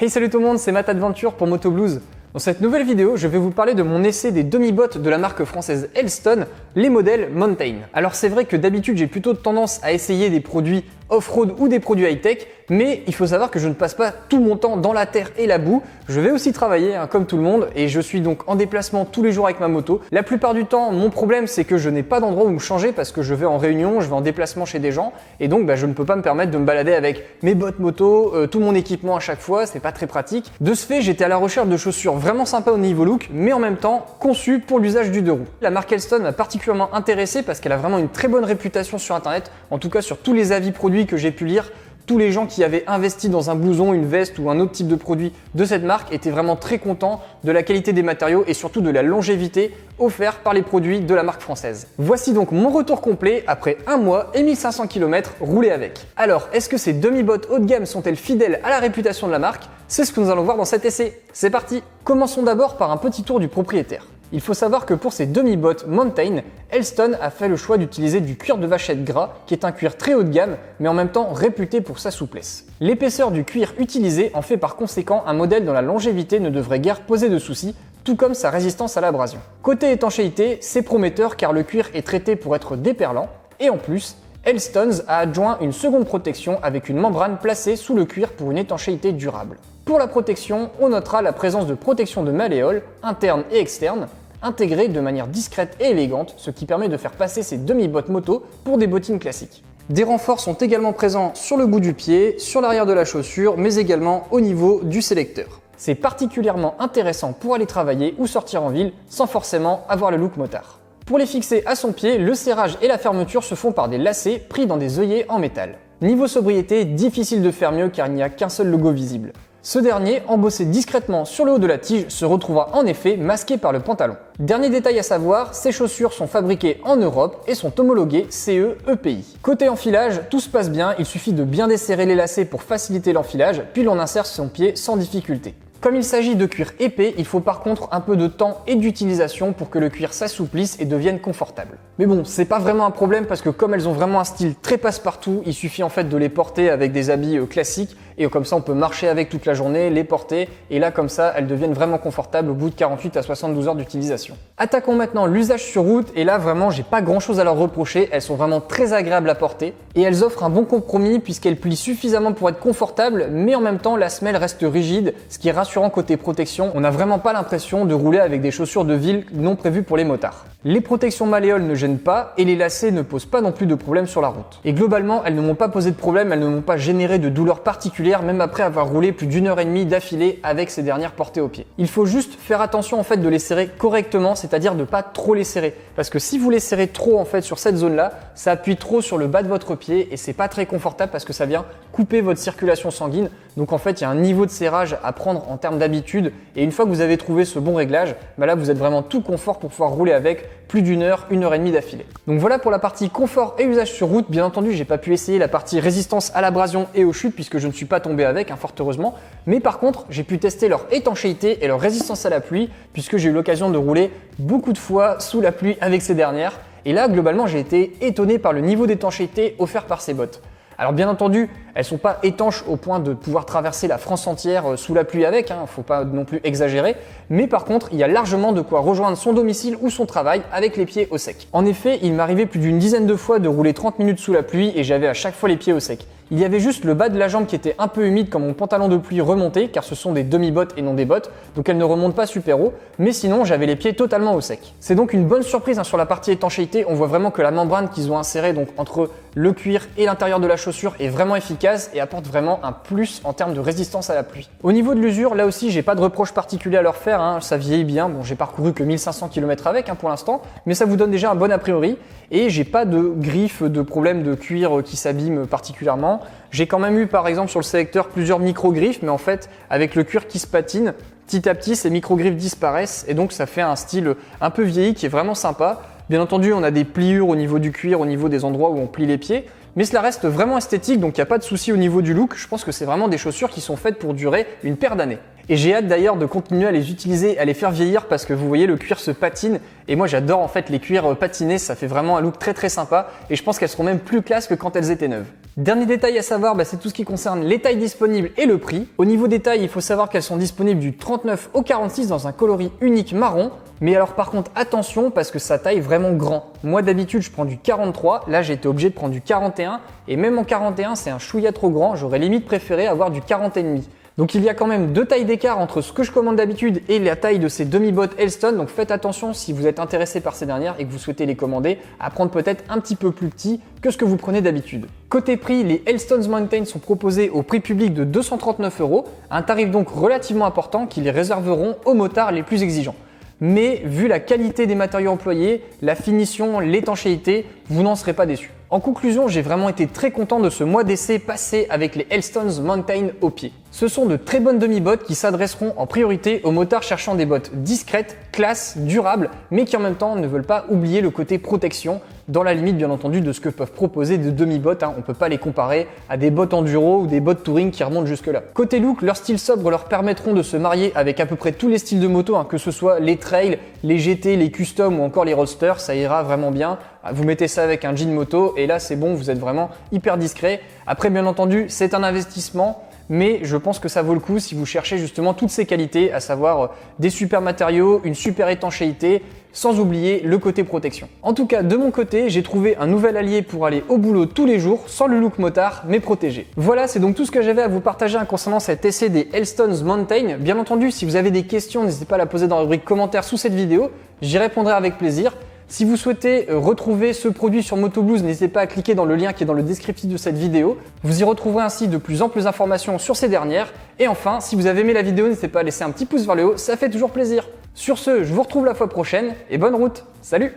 Hey salut tout le monde, c'est Matt Adventure pour Moto Blues. Dans cette nouvelle vidéo, je vais vous parler de mon essai des demi-bottes de la marque française Elston, les modèles Mountain. Alors c'est vrai que d'habitude j'ai plutôt tendance à essayer des produits off-road ou des produits high-tech, mais il faut savoir que je ne passe pas tout mon temps dans la terre et la boue. Je vais aussi travailler comme tout le monde et je suis donc en déplacement tous les jours avec ma moto. La plupart du temps, mon problème c'est que je n'ai pas d'endroit où me changer parce que je vais en réunion, je vais en déplacement chez des gens et donc je ne peux pas me permettre de me balader avec mes bottes moto, tout mon équipement à chaque fois, c'est pas très pratique. De ce fait, j'étais à la recherche de chaussures vraiment sympas au niveau look, mais en même temps conçues pour l'usage du deux roues. La marque Elston m'a particulièrement intéressé parce qu'elle a vraiment une très bonne réputation sur internet, en tout cas sur tous les avis produits que j'ai pu lire. Tous les gens qui avaient investi dans un blouson, une veste ou un autre type de produit de cette marque étaient vraiment très contents de la qualité des matériaux et surtout de la longévité offerte par les produits de la marque française. Voici donc mon retour complet après un mois et 1500 km roulés avec. Alors, est-ce que ces demi-bottes haut de gamme sont-elles fidèles à la réputation de la marque? C'est ce que nous allons voir dans cet essai. C'est parti! Commençons d'abord par un petit tour du propriétaire. Il faut savoir que pour ces demi-bottes Mountain, Elston a fait le choix d'utiliser du cuir de vachette gras, qui est un cuir très haut de gamme, mais en même temps réputé pour sa souplesse. L'épaisseur du cuir utilisé en fait par conséquent un modèle dont la longévité ne devrait guère poser de soucis, tout comme sa résistance à l'abrasion. Côté étanchéité, c'est prometteur car le cuir est traité pour être déperlant, et en plus, Elston a adjoint une seconde protection avec une membrane placée sous le cuir pour une étanchéité durable. Pour la protection, on notera la présence de protection de malléoles, internes et externes, intégrées de manière discrète et élégante, ce qui permet de faire passer ces demi-bottes moto pour des bottines classiques. Des renforts sont également présents sur le bout du pied, sur l'arrière de la chaussure, mais également au niveau du sélecteur. C'est particulièrement intéressant pour aller travailler ou sortir en ville sans forcément avoir le look motard. Pour les fixer à son pied, le serrage et la fermeture se font par des lacets pris dans des œillets en métal. Niveau sobriété, difficile de faire mieux car il n'y a qu'un seul logo visible. Ce dernier, embossé discrètement sur le haut de la tige, se retrouvera en effet masqué par le pantalon. Dernier détail à savoir, ces chaussures sont fabriquées en Europe et sont homologuées CE EPI. Côté enfilage, tout se passe bien, il suffit de bien desserrer les lacets pour faciliter l'enfilage, puis l'on insère son pied sans difficulté. Comme il s'agit de cuir épais, il faut par contre un peu de temps et d'utilisation pour que le cuir s'assouplisse et devienne confortable. Mais bon, c'est pas vraiment un problème parce que comme elles ont vraiment un style très passe-partout, il suffit en fait de les porter avec des habits classiques et comme ça on peut marcher avec toute la journée, les porter et là comme ça elles deviennent vraiment confortables au bout de 48 à 72 heures d'utilisation. Attaquons maintenant l'usage sur route et là vraiment j'ai pas grand chose à leur reprocher, elles sont vraiment très agréables à porter et elles offrent un bon compromis puisqu'elles plient suffisamment pour être confortables mais en même temps la semelle reste rigide, ce qui est rassurant côté protection, on n'a vraiment pas l'impression de rouler avec des chaussures de ville non prévues pour les motards. Les protections malléoles ne gênent pas et les lacets ne posent pas non plus de problème sur la route. Et globalement, elles ne m'ont pas posé de problème, elles ne m'ont pas généré de douleurs particulières même après avoir roulé plus d'une heure et demie d'affilée avec ces dernières portées au pied. Il faut juste faire attention en fait de les serrer correctement, c'est-à-dire de pas trop les serrer parce que si vous les serrez trop en fait sur cette zone-là, ça appuie trop sur le bas de votre pied et c'est pas très confortable parce que ça vient couper votre circulation sanguine. Donc en fait, il y a un niveau de serrage à prendre en termes d'habitude et une fois que vous avez trouvé ce bon réglage, là vous êtes vraiment tout confort pour pouvoir rouler avec plus d'une heure, une heure et demie d'affilée. Donc voilà pour la partie confort et usage sur route. Bien entendu, j'ai pas pu essayer la partie résistance à l'abrasion et aux chutes puisque je ne suis pas tombé avec, fort heureusement. Mais par contre, j'ai pu tester leur étanchéité et leur résistance à la pluie puisque j'ai eu l'occasion de rouler beaucoup de fois sous la pluie avec ces dernières. Et là, globalement, j'ai été étonné par le niveau d'étanchéité offert par ces bottes. Alors bien entendu, elles sont pas étanches au point de pouvoir traverser la France entière sous la pluie avec, faut pas non plus exagérer, mais par contre, il y a largement de quoi rejoindre son domicile ou son travail avec les pieds au sec. En effet, il m'arrivait plus d'une dizaine de fois de rouler 30 minutes sous la pluie et j'avais à chaque fois les pieds au sec. Il y avait juste le bas de la jambe qui était un peu humide quand mon pantalon de pluie remontait, car ce sont des demi-bottes et non des bottes, donc elles ne remontent pas super haut, mais sinon j'avais les pieds totalement au sec. C'est donc une bonne surprise sur la partie étanchéité, on voit vraiment que la membrane qu'ils ont insérée donc entre le cuir et l'intérieur de la chaussure est vraiment efficace et apporte vraiment un plus en termes de résistance à la pluie. Au niveau de l'usure, là aussi j'ai pas de reproche particulier à leur faire, ça vieillit bien, bon j'ai parcouru que 1500 km avec pour l'instant, mais ça vous donne déjà un bon a priori et j'ai pas de griffes, de problèmes de cuir qui s'abîment particulièrement. J'ai quand même eu par exemple sur le sélecteur plusieurs micro-griffes, mais en fait avec le cuir qui se patine, petit à petit ces micro-griffes disparaissent et donc ça fait un style un peu vieilli qui est vraiment sympa. Bien entendu, on a des pliures au niveau du cuir, au niveau des endroits où on plie les pieds, mais cela reste vraiment esthétique, donc il n'y a pas de souci au niveau du look. Je pense que c'est vraiment des chaussures qui sont faites pour durer une paire d'années. Et j'ai hâte d'ailleurs de continuer à les utiliser, à les faire vieillir parce que vous voyez le cuir se patine et moi j'adore en fait les cuirs patinés, ça fait vraiment un look très très sympa et je pense qu'elles seront même plus classe que quand elles étaient neuves. Dernier détail à savoir, c'est tout ce qui concerne les tailles disponibles et le prix. Au niveau des tailles, il faut savoir qu'elles sont disponibles du 39 au 46 dans un coloris unique marron. Mais alors par contre attention parce que ça taille vraiment grand. Moi d'habitude je prends du 43, là j'ai été obligé de prendre du 41 et même en 41 c'est un chouïa trop grand, j'aurais limite préféré avoir du 40,5. Donc il y a quand même 2 tailles d'écart entre ce que je commande d'habitude et la taille de ces demi-bottes Elston. Donc faites attention si vous êtes intéressé par ces dernières et que vous souhaitez les commander à prendre peut-être un petit peu plus petit que ce que vous prenez d'habitude. Côté prix, les Elston Mountain sont proposés au prix public de 239 €, un tarif donc relativement important qui les réserveront aux motards les plus exigeants. Mais vu la qualité des matériaux employés, la finition, l'étanchéité, vous n'en serez pas déçus. En conclusion, j'ai vraiment été très content de ce mois d'essai passé avec les Elston Mountain au pied. Ce sont de très bonnes demi-bottes qui s'adresseront en priorité aux motards cherchant des bottes discrètes, classe, durables, mais qui en même temps ne veulent pas oublier le côté protection, dans la limite bien entendu de ce que peuvent proposer des demi-bottes. On ne peut pas les comparer à des bottes enduro ou des bottes touring qui remontent jusque là. Côté look, leur style sobre leur permettront de se marier avec à peu près tous les styles de moto, que ce soit les trails, les GT, les custom ou encore les roadsters, ça ira vraiment bien. Vous mettez ça avec un jean moto et là c'est bon, vous êtes vraiment hyper discret. Après bien entendu c'est un investissement, mais je pense que ça vaut le coup si vous cherchez justement toutes ces qualités, à savoir des super matériaux, une super étanchéité, sans oublier le côté protection. En tout cas de mon côté j'ai trouvé un nouvel allié pour aller au boulot tous les jours sans le look motard mais protégé. Voilà, c'est donc tout ce que j'avais à vous partager concernant cet essai des Elston Mountain. Bien entendu si vous avez des questions n'hésitez pas à la poser dans la rubrique commentaires sous cette vidéo, j'y répondrai avec plaisir. Si vous souhaitez retrouver ce produit sur Motoblues, n'hésitez pas à cliquer dans le lien qui est dans le descriptif de cette vidéo. Vous y retrouverez ainsi de plus amples informations sur ces dernières. Et enfin, si vous avez aimé la vidéo, n'hésitez pas à laisser un petit pouce vers le haut, ça fait toujours plaisir. Sur ce, je vous retrouve la fois prochaine et bonne route. Salut!